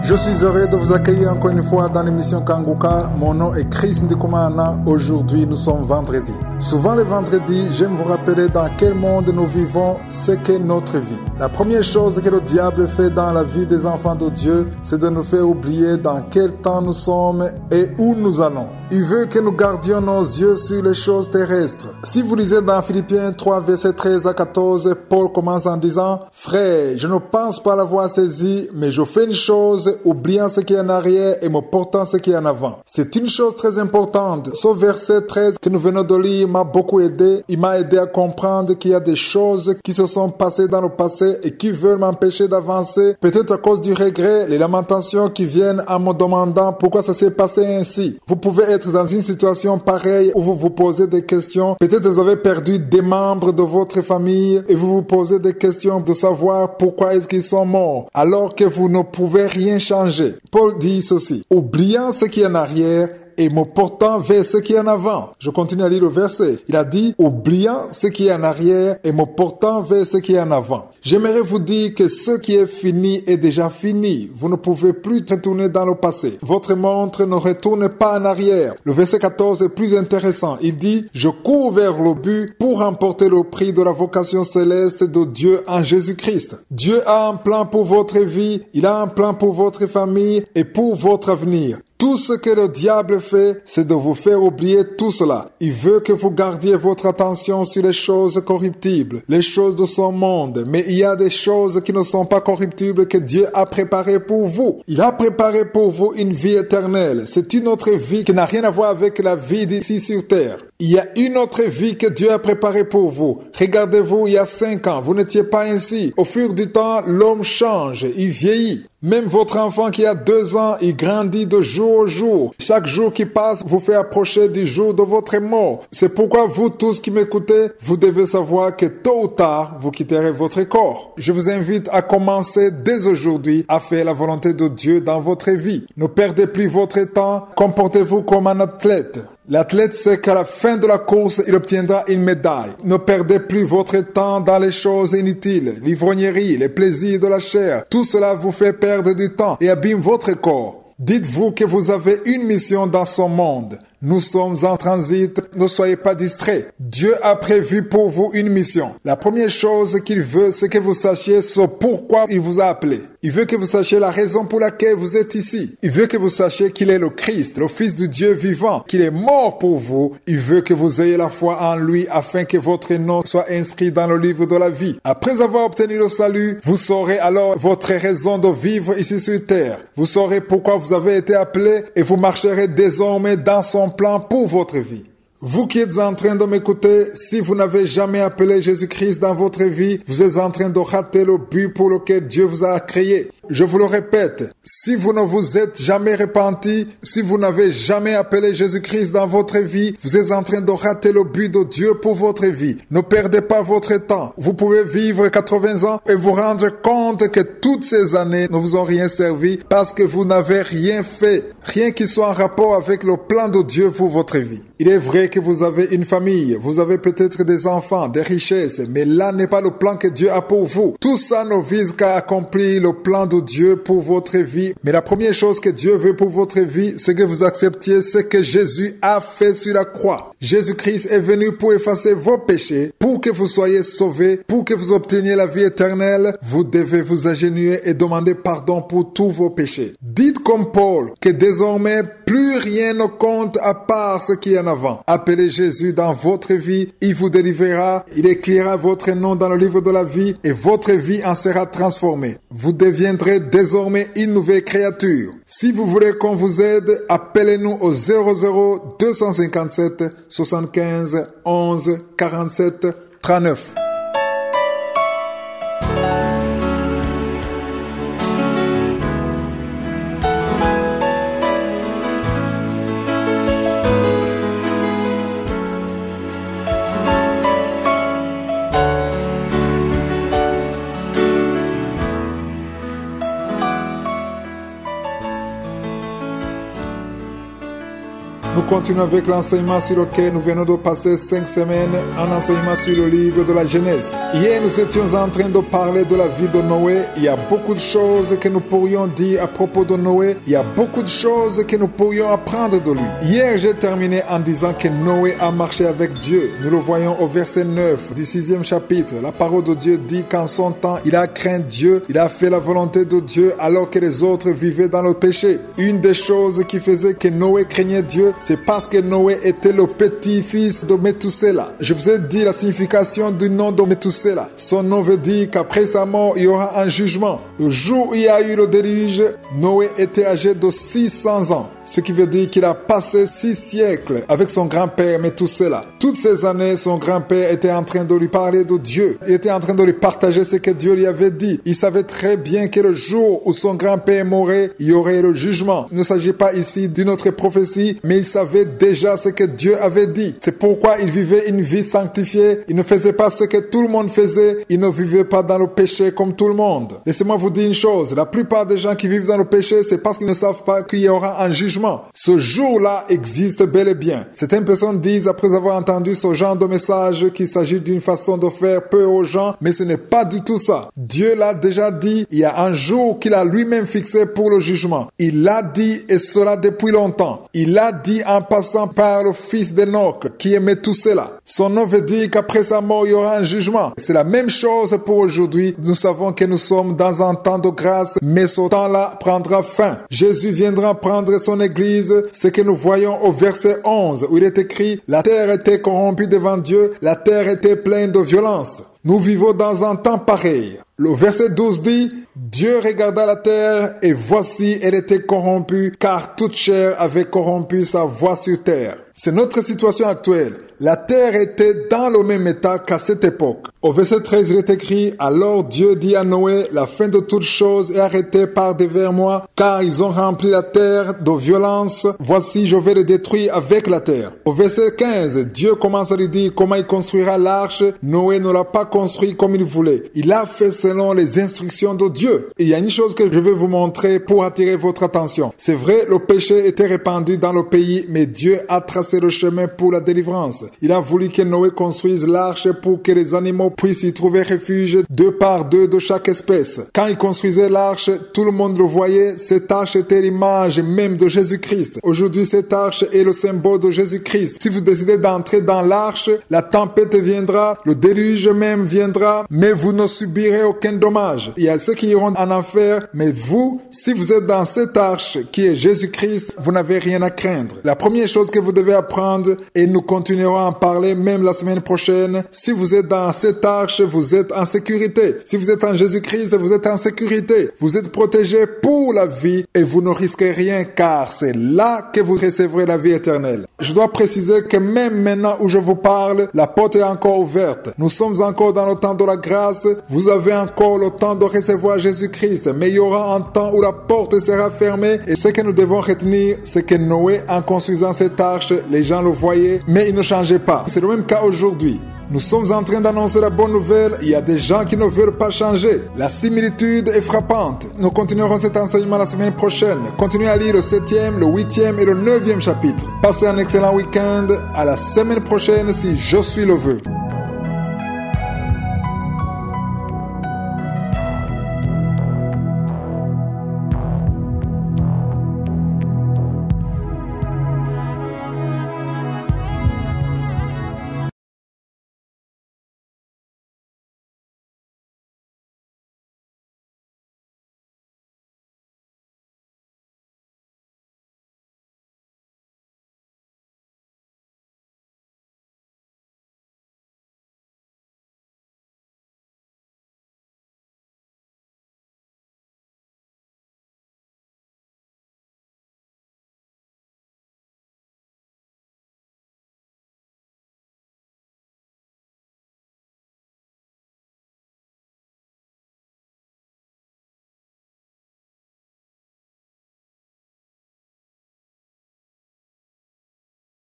Je suis heureux de vous accueillir encore une fois dans l'émission Kanguka. Mon nom est Chris Ndikumana. Aujourd'hui, nous sommes vendredi. Souvent les vendredis, j'aime vous rappeler dans quel monde nous vivons, ce qu'est notre vie. La première chose que le diable fait dans la vie des enfants de Dieu, c'est de nous faire oublier dans quel temps nous sommes et où nous allons. Il veut que nous gardions nos yeux sur les choses terrestres. Si vous lisez dans Philippiens 3, versets 13 à 14, Paul commence en disant « Frère, je ne pense pas l'avoir saisi, mais je fais une chose, oubliant ce qui est en arrière et me portant ce qui est en avant. » C'est une chose très importante. Ce verset 13 que nous venons de lire m'a beaucoup aidé. Il m'a aidé à comprendre qu'il y a des choses qui se sont passées dans le passé et qui veulent m'empêcher d'avancer. Peut-être à cause du regret, les lamentations qui viennent en me demandant pourquoi ça s'est passé ainsi. Vous pouvez être dans une situation pareille où vous vous posez des questions. Peut-être vous avez perdu des membres de votre famille et vous vous posez des questions de savoir pourquoi est-ce qu'ils sont morts alors que vous ne pouvez rien changer. Paul dit ceci: oubliant ce qui est en arrière et me portant vers ce qui est en avant. Je continue à lire le verset. Il a dit, oubliant ce qui est en arrière et me portant vers ce qui est en avant. J'aimerais vous dire que ce qui est fini est déjà fini. Vous ne pouvez plus retourner dans le passé. Votre montre ne retourne pas en arrière. Le verset 14 est plus intéressant. Il dit, je cours vers le but pour remporter le prix de la vocation céleste de Dieu en Jésus-Christ. Dieu a un plan pour votre vie. Il a un plan pour votre famille et pour votre avenir. Tout ce que le diable fait, c'est de vous faire oublier tout cela. Il veut que vous gardiez votre attention sur les choses corruptibles, les choses de son monde. Mais il y a des choses qui ne sont pas corruptibles que Dieu a préparées pour vous. Il a préparé pour vous une vie éternelle. C'est une autre vie qui n'a rien à voir avec la vie d'ici sur terre. Il y a une autre vie que Dieu a préparée pour vous. Regardez-vous, il y a 5 ans, vous n'étiez pas ainsi. Au fur du temps, l'homme change, il vieillit. Même votre enfant qui a 2 ans, il grandit de jour au jour. Chaque jour qui passe vous fait approcher du jour de votre mort. C'est pourquoi vous tous qui m'écoutez, vous devez savoir que tôt ou tard, vous quitterez votre corps. Je vous invite à commencer dès aujourd'hui à faire la volonté de Dieu dans votre vie. Ne perdez plus votre temps, comportez-vous comme un athlète. L'athlète sait qu'à la fin de la course, il obtiendra une médaille. Ne perdez plus votre temps dans les choses inutiles, l'ivrognerie, les plaisirs de la chair. Tout cela vous fait perdre du temps et abîme votre corps. Dites-vous que vous avez une mission dans ce monde. Nous sommes en transit, ne soyez pas distraits. Dieu a prévu pour vous une mission. La première chose qu'il veut, c'est que vous sachiez ce pourquoi il vous a appelé. Il veut que vous sachiez la raison pour laquelle vous êtes ici. Il veut que vous sachiez qu'il est le Christ, le Fils du Dieu vivant, qu'il est mort pour vous. Il veut que vous ayez la foi en lui afin que votre nom soit inscrit dans le livre de la vie. Après avoir obtenu le salut, vous saurez alors votre raison de vivre ici sur terre. Vous saurez pourquoi vous avez été appelé et vous marcherez désormais dans son plan pour votre vie. Vous qui êtes en train de m'écouter, si vous n'avez jamais appelé Jésus-Christ dans votre vie, vous êtes en train de rater le but pour lequel Dieu vous a créé. Je vous le répète, si vous ne vous êtes jamais repenti, si vous n'avez jamais appelé Jésus-Christ dans votre vie, vous êtes en train de rater le but de Dieu pour votre vie. Ne perdez pas votre temps. Vous pouvez vivre 80 ans et vous rendre compte que toutes ces années ne vous ont rien servi parce que vous n'avez rien fait, rien qui soit en rapport avec le plan de Dieu pour votre vie. Il est vrai que vous avez une famille, vous avez peut-être des enfants, des richesses, mais là n'est pas le plan que Dieu a pour vous. Tout ça ne vise qu'à accomplir le plan de Dieu pour votre vie. Mais la première chose que Dieu veut pour votre vie, c'est que vous acceptiez ce que Jésus a fait sur la croix. Jésus-Christ est venu pour effacer vos péchés, pour que vous soyez sauvés, pour que vous obteniez la vie éternelle. Vous devez vous agenouiller et demander pardon pour tous vos péchés. Dites comme Paul que désormais plus rien ne compte à part ce qui est en avant. Appelez Jésus dans votre vie, il vous délivrera, il écrira votre nom dans le livre de la vie et votre vie en sera transformée. Vous deviendrez désormais une nouvelle créature. Si vous voulez qu'on vous aide, appelez-nous au 00 257 75 11 47 39. Nous continuons avec l'enseignement sur lequel nous venons de passer 5 semaines, un enseignement sur le livre de la Genèse. Hier, nous étions en train de parler de la vie de Noé. Il y a beaucoup de choses que nous pourrions dire à propos de Noé. Il y a beaucoup de choses que nous pourrions apprendre de lui. Hier, j'ai terminé en disant que Noé a marché avec Dieu. Nous le voyons au verset 9 du 6e chapitre. La parole de Dieu dit qu'en son temps, il a craint Dieu. Il a fait la volonté de Dieu alors que les autres vivaient dans le péché. Une des choses qui faisait que Noé craignait Dieu, c'est parce que Noé était le petit-fils de Méthouséla. Je vous ai dit la signification du nom de Méthouséla. Son nom veut dire qu'après sa mort, il y aura un jugement. Le jour où il y a eu le déluge, Noé était âgé de 600 ans. Ce qui veut dire qu'il a passé 6 siècles avec son grand-père Méthouséla. Toutes ces années, son grand-père était en train de lui parler de Dieu. Il était en train de lui partager ce que Dieu lui avait dit. Il savait très bien que le jour où son grand-père mourrait, il y aurait le jugement. Il ne s'agit pas ici d'une autre prophétie, mais il savait déjà ce que Dieu avait dit. C'est pourquoi il vivait une vie sanctifiée. Il ne faisait pas ce que tout le monde faisait. Il ne vivait pas dans le péché comme tout le monde. Laissez-moi vous dire une chose. La plupart des gens qui vivent dans le péché, c'est parce qu'ils ne savent pas qu'il y aura un jugement. Ce jour-là existe bel et bien. Certaines personnes disent, après avoir entendu ce genre de message, qu'il s'agit d'une façon de faire peur aux gens, mais ce n'est pas du tout ça. Dieu l'a déjà dit, il y a un jour qu'il a lui-même fixé pour le jugement. Il l'a dit et cela depuis longtemps. Il l'a dit en passant par le fils d'Enoch, qui est Méthouséla. Son nom veut dire qu'après sa mort, il y aura un jugement. C'est la même chose pour aujourd'hui. Nous savons que nous sommes dans un temps de grâce, mais ce temps-là prendra fin. Jésus viendra prendre son Église, ce que nous voyons au verset 11, où il est écrit « La terre était corrompue devant Dieu, la terre était pleine de violence ». Nous vivons dans un temps pareil. Le verset 12 dit « Dieu regarda la terre et voici elle était corrompue, car toute chair avait corrompu sa voie sur terre. » C'est notre situation actuelle. La terre était dans le même état qu'à cette époque. Au verset 13, il est écrit « Alors Dieu dit à Noé, la fin de toutes choses est arrêtée par devers moi, car ils ont rempli la terre de violence. Voici, je vais les détruire avec la terre. » Au verset 15, Dieu commence à lui dire comment il construira l'arche. Noé ne l'a pas construit comme il voulait. Il a fait selon les instructions de Dieu. Et il y a une chose que je vais vous montrer pour attirer votre attention. C'est vrai, le péché était répandu dans le pays, mais Dieu a tracé le chemin pour la délivrance. Il a voulu que Noé construise l'arche pour que les animaux puissent y trouver refuge 2 par 2 de chaque espèce. Quand il construisait l'arche, tout le monde le voyait. Cette arche était l'image même de Jésus-Christ. Aujourd'hui, cette arche est le symbole de Jésus-Christ. Si vous décidez d'entrer dans l'arche, la tempête viendra, le déluge même viendra, mais vous ne subirez aucun dommage. Il y a ceux qui iront en enfer, mais vous, si vous êtes dans cette arche qui est Jésus-Christ, vous n'avez rien à craindre. La première chose que vous devez apprendre, et nous continuerons à en parler même la semaine prochaine, si vous êtes dans cette arche, vous êtes en sécurité. Si vous êtes en Jésus-Christ, vous êtes en sécurité. Vous êtes protégé pour la vie et vous ne risquez rien car c'est là que vous recevrez la vie éternelle. Je dois préciser que même maintenant où je vous parle, la porte est encore ouverte. Nous sommes encore dans le temps de la grâce. Vous avez encore le temps de recevoir Jésus-Christ. Mais il y aura un temps où la porte sera fermée et ce que nous devons retenir, c'est que Noé, en construisant cette arche, les gens le voyaient, mais il ne changeait pas. C'est le même cas aujourd'hui. Nous sommes en train d'annoncer la bonne nouvelle. Il y a des gens qui ne veulent pas changer. La similitude est frappante. Nous continuerons cet enseignement la semaine prochaine. Continuez à lire le 7e, le 8e et le 9e chapitre. Passez un excellent week-end. À la semaine prochaine si je suis le vœu.